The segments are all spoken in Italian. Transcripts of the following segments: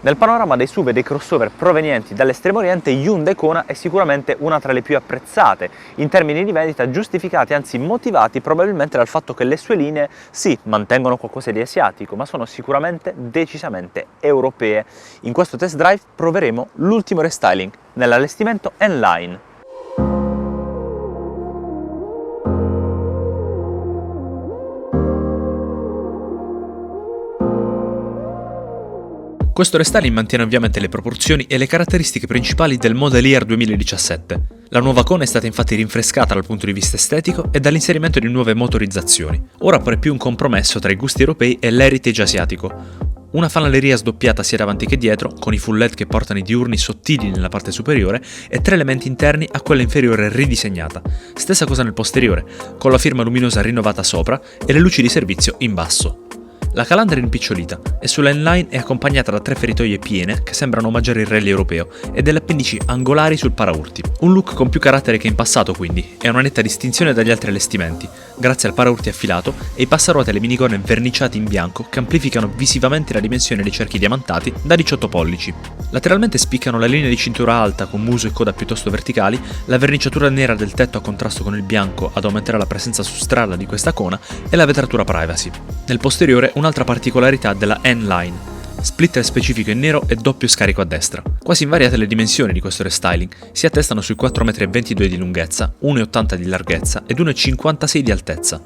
Nel panorama dei SUV e dei crossover provenienti dall'estremo oriente, Hyundai Kona è sicuramente una tra le più apprezzate, in termini di vendita giustificati, anzi motivati probabilmente dal fatto che le sue linee sì, mantengono qualcosa di asiatico, ma sono sicuramente decisamente europee. In questo test drive proveremo l'ultimo restyling nell'allestimento N-Line. Questo restyling mantiene ovviamente le proporzioni e le caratteristiche principali del Model Year 2017. La nuova Kona è stata infatti rinfrescata dal punto di vista estetico e dall'inserimento di nuove motorizzazioni. Ora appare più un compromesso tra i gusti europei e l'heritage asiatico. Una fanaleria sdoppiata sia davanti che dietro, con i full LED che portano i diurni sottili nella parte superiore e 3 elementi interni a quella inferiore ridisegnata. Stessa cosa nel posteriore, con la firma luminosa rinnovata sopra e le luci di servizio in basso. La calandra è rimpicciolita e sulla N-Line è accompagnata da 3 feritoie piene che sembrano omaggiare il rally europeo e delle appendici angolari sul paraurti. Un look con più carattere che in passato quindi, e una netta distinzione dagli altri allestimenti, grazie al paraurti affilato e ai passaruote e le minigonne verniciati in bianco che amplificano visivamente la dimensione dei cerchi diamantati da 18 pollici. Lateralmente spiccano la linea di cintura alta con muso e coda piuttosto verticali, la verniciatura nera del tetto a contrasto con il bianco ad aumentare la presenza su strada di questa Kona e la vetratura privacy. Nel posteriore un'altra particolarità della N-Line, splitter specifico in nero e doppio scarico a destra. Quasi invariate le dimensioni di questo restyling, si attestano sui 4,22 m di lunghezza, 1,80 m di larghezza ed 1,56 m di altezza.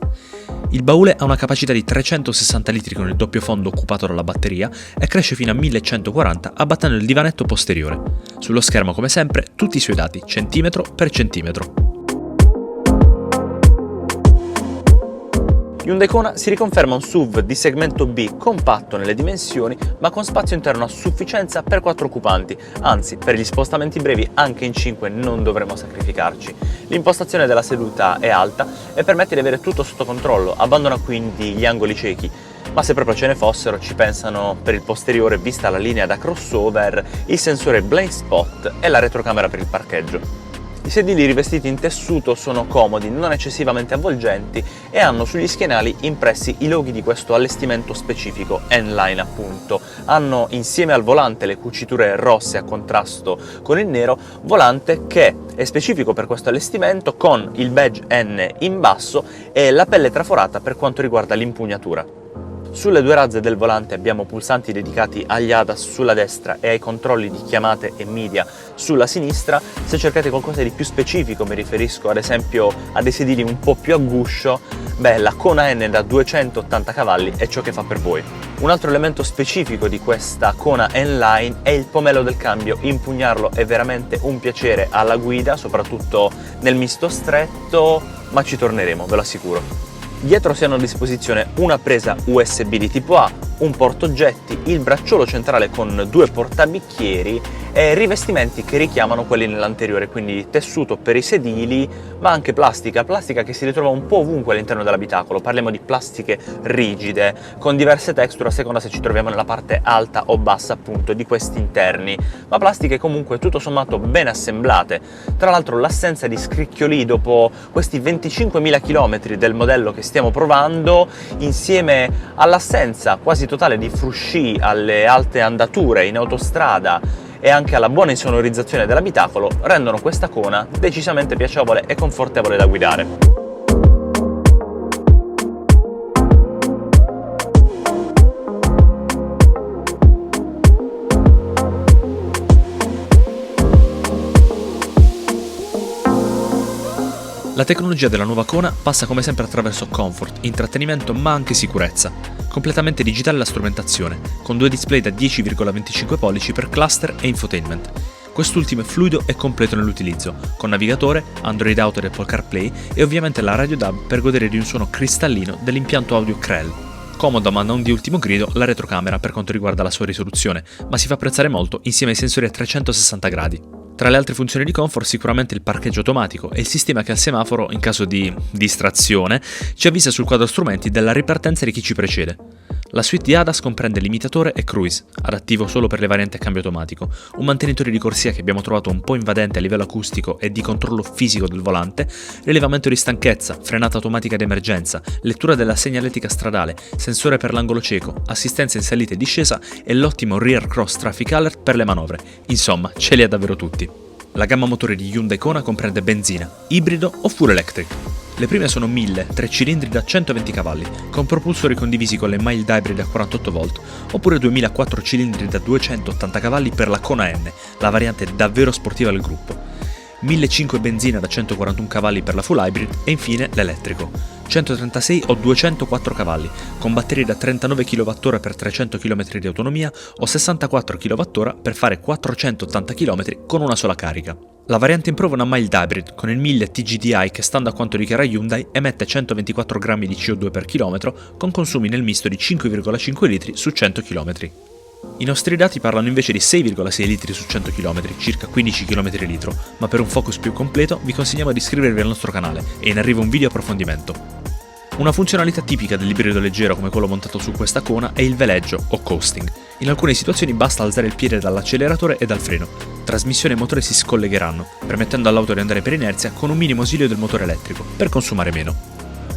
Il baule ha una capacità di 360 litri con il doppio fondo occupato dalla batteria e cresce fino a 1140 abbattendo il divanetto posteriore. Sullo schermo come sempre tutti i suoi dati, centimetro per centimetro. Hyundai Kona si riconferma un SUV di segmento B compatto nelle dimensioni ma con spazio interno a sufficienza per 4 occupanti, anzi per gli spostamenti brevi anche in 5 non dovremo sacrificarci. L'impostazione della seduta è alta e permette di avere tutto sotto controllo, abbandona quindi gli angoli ciechi, ma se proprio ce ne fossero ci pensano per il posteriore vista la linea da crossover, il sensore blind spot e la retrocamera per il parcheggio. I sedili rivestiti in tessuto sono comodi, non eccessivamente avvolgenti e hanno sugli schienali impressi i loghi di questo allestimento specifico, N-Line appunto. Hanno insieme al volante le cuciture rosse a contrasto con il nero, volante che è specifico per questo allestimento con il badge N in basso e la pelle traforata per quanto riguarda l'impugnatura. Sulle 2 razze del volante abbiamo pulsanti dedicati agli ADAS sulla destra e ai controlli di chiamate e media sulla sinistra. Se cercate qualcosa di più specifico, mi riferisco ad esempio a dei sedili un po' più a guscio, la Kona N da 280 cavalli è ciò che fa per voi. Un altro elemento specifico di questa Kona N-Line è il pomello del cambio. Impugnarlo è veramente un piacere alla guida, soprattutto nel misto stretto, ma ci torneremo, ve lo assicuro. Dietro si hanno a disposizione una presa USB di tipo A, un portaoggetti, il bracciolo centrale con 2 portabicchieri e rivestimenti che richiamano quelli nell'anteriore, quindi tessuto per i sedili, ma anche plastica che si ritrova un po' ovunque all'interno dell'abitacolo. Parliamo di plastiche rigide, con diverse texture a seconda se ci troviamo nella parte alta o bassa appunto di questi interni, ma plastiche comunque tutto sommato ben assemblate. Tra l'altro l'assenza di scricchioli dopo questi 25.000 km del modello che stiamo provando, insieme all'assenza quasi totale di frusci alle alte andature in autostrada e anche alla buona insonorizzazione dell'abitacolo, rendono questa Kona decisamente piacevole e confortevole da guidare. La tecnologia della nuova Kona passa come sempre attraverso comfort, intrattenimento ma anche sicurezza. Completamente digitale la strumentazione, con 2 display da 10,25 pollici per cluster e infotainment. Quest'ultimo è fluido e completo nell'utilizzo, con navigatore, Android Auto ed Apple CarPlay e ovviamente la radio DAB per godere di un suono cristallino dell'impianto audio Krell. Comoda ma non di ultimo grido la retrocamera per quanto riguarda la sua risoluzione, ma si fa apprezzare molto insieme ai sensori a 360 gradi. Tra le altre funzioni di comfort sicuramente il parcheggio automatico e il sistema che al semaforo, in caso di distrazione, ci avvisa sul quadro strumenti della ripartenza di chi ci precede. La suite di ADAS comprende limitatore e cruise, adattivo solo per le varianti a cambio automatico, un mantenitore di corsia che abbiamo trovato un po' invadente a livello acustico e di controllo fisico del volante, rilevamento di stanchezza, frenata automatica d'emergenza, lettura della segnaletica stradale, sensore per l'angolo cieco, assistenza in salita e discesa e l'ottimo Rear Cross Traffic Alert per le manovre. Insomma, ce li ha davvero tutti. La gamma motori di Hyundai Kona comprende benzina, ibrido o full electric. Le prime sono 1000, 3 cilindri da 120 cavalli, con propulsori condivisi con le mild hybrid a 48 volt, oppure 2000 4 cilindri da 280 cavalli per la Kona N, la variante davvero sportiva del gruppo. 1500 benzina da 141 cavalli per la full hybrid e infine l'elettrico. 136 o 204 cavalli, con batterie da 39 kWh per 300 km di autonomia o 64 kWh per fare 480 km con una sola carica. La variante in prova è una mild hybrid con il 1000 TGDI che, stando a quanto dichiara Hyundai, emette 124 grammi di CO2 per chilometro con consumi nel misto di 5,5 litri su 100 km. I nostri dati parlano invece di 6,6 litri su 100 km, circa 15 km litro, ma per un focus più completo vi consigliamo di iscrivervi al nostro canale, è in arrivo un video approfondimento. Una funzionalità tipica dell'ibrido leggero come quello montato su questa Kona è il veleggio o coasting. In alcune situazioni basta alzare il piede dall'acceleratore e dal freno. Trasmissione e motore si scollegheranno, permettendo all'auto di andare per inerzia con un minimo ausilio del motore elettrico, per consumare meno.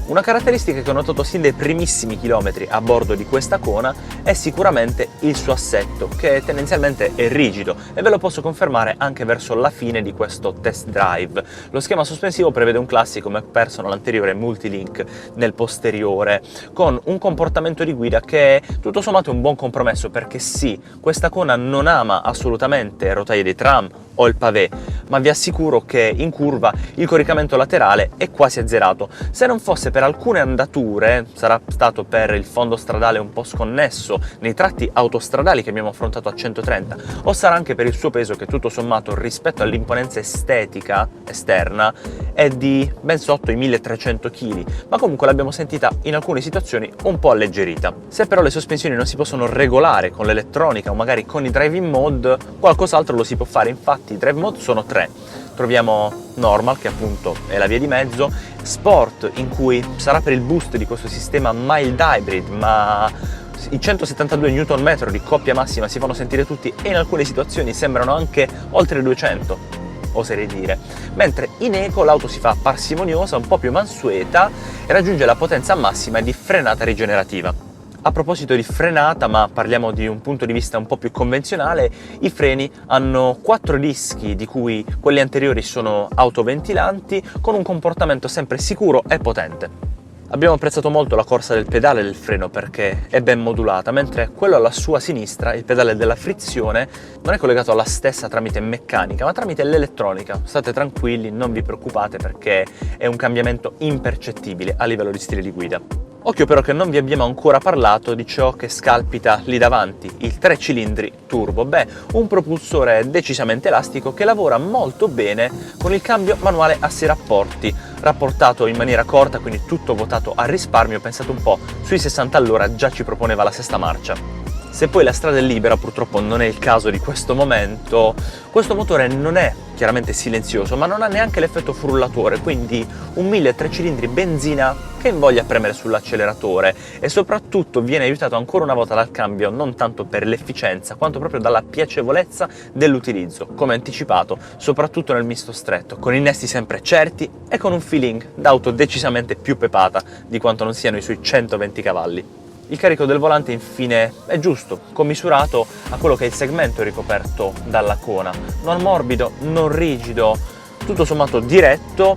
Una caratteristica che ho notato sin dai primissimi chilometri a bordo di questa Kona è sicuramente il suo assetto, che tendenzialmente è rigido, e ve lo posso confermare anche verso la fine di questo test drive. Lo schema sospensivo prevede un classico MacPherson anteriore multilink nel posteriore, con un comportamento di guida che è tutto sommato un buon compromesso, perché sì, questa Kona non ama assolutamente rotaie di tram o il pavé, ma vi assicuro che in curva il coricamento laterale è quasi azzerato. Se non fosse per alcune andature, sarà stato per il fondo stradale un po' sconnesso nei tratti autostradali che abbiamo affrontato a 130, o sarà anche per il suo peso che tutto sommato rispetto all'imponenza estetica esterna è di ben sotto i 1300 kg, ma comunque l'abbiamo sentita in alcune situazioni un po' alleggerita. Se però le sospensioni non si possono regolare con l'elettronica o magari con i driving mode, qualcos'altro lo si può fare. Infatti i drive mode sono tre. Troviamo Normal, che appunto è la via di mezzo, Sport, in cui sarà per il boost di questo sistema mild hybrid, ma i 172 Nm di coppia massima si fanno sentire tutti e in alcune situazioni sembrano anche oltre 200, oserei dire. Mentre in eco l'auto si fa parsimoniosa, un po' più mansueta e raggiunge la potenza massima di frenata rigenerativa. A proposito di frenata, ma parliamo di un punto di vista un po' più convenzionale, i freni hanno 4 dischi, di cui quelli anteriori sono autoventilanti, con un comportamento sempre sicuro e potente. Abbiamo apprezzato molto la corsa del pedale del freno perché è ben modulata, mentre quello alla sua sinistra, il pedale della frizione, non è collegato alla stessa tramite meccanica, ma tramite l'elettronica. State tranquilli, non vi preoccupate, perché è un cambiamento impercettibile a livello di stile di guida. Occhio però che non vi abbiamo ancora parlato di ciò che scalpita lì davanti, il 3 cilindri turbo. Un propulsore decisamente elastico che lavora molto bene con il cambio manuale a 6 rapporti, rapportato in maniera corta, quindi tutto votato al risparmio. Pensate un po', sui 60 all'ora già ci proponeva la sesta marcia. Se poi la strada è libera, purtroppo non è il caso di questo momento, questo motore non è chiaramente silenzioso, ma non ha neanche l'effetto frullatore, quindi un 1003 cilindri benzina che invoglia a premere sull'acceleratore, e soprattutto viene aiutato ancora una volta dal cambio non tanto per l'efficienza quanto proprio dalla piacevolezza dell'utilizzo, come anticipato, soprattutto nel misto stretto, con innesti sempre certi e con un feeling d'auto decisamente più pepata di quanto non siano i suoi 120 cavalli. Il carico del volante infine è giusto, commisurato a quello che è il segmento ricoperto dalla Kona, non morbido, non rigido, tutto sommato diretto,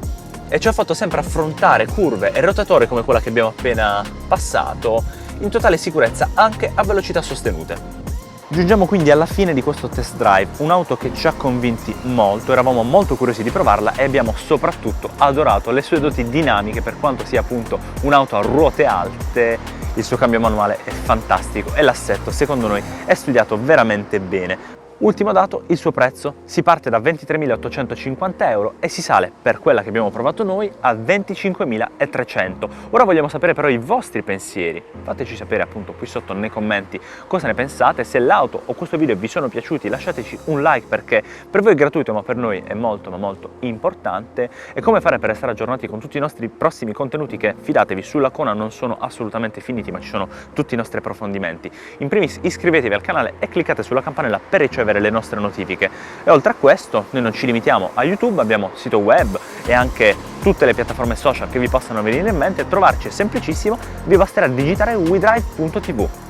e ci ha fatto sempre affrontare curve e rotatori come quella che abbiamo appena passato in totale sicurezza anche a velocità sostenute. Giungiamo quindi alla fine di questo test drive, un'auto che ci ha convinti molto, eravamo molto curiosi di provarla e abbiamo soprattutto adorato le sue doti dinamiche, per quanto sia appunto un'auto a ruote alte. Il suo cambio manuale è fantastico e l'assetto, secondo noi, è studiato veramente bene. Ultimo dato, il suo prezzo. Si parte da 23.850 euro e si sale, per quella che abbiamo provato noi, a 25.300. Ora vogliamo sapere però i vostri pensieri. Fateci sapere appunto qui sotto nei commenti cosa ne pensate. Se l'auto o questo video vi sono piaciuti, lasciateci un like, perché per voi è gratuito ma per noi è molto ma molto importante. E come fare per restare aggiornati con tutti i nostri prossimi contenuti, che fidatevi, sulla Kona non sono assolutamente finiti, ma ci sono tutti i nostri approfondimenti. In primis iscrivetevi al canale e cliccate sulla campanella per ricevere le nostre notifiche. E oltre a questo noi non ci limitiamo a YouTube, abbiamo sito web e anche tutte le piattaforme social che vi possano venire in mente. Trovarci è semplicissimo, vi basterà digitare WeDrive.tv.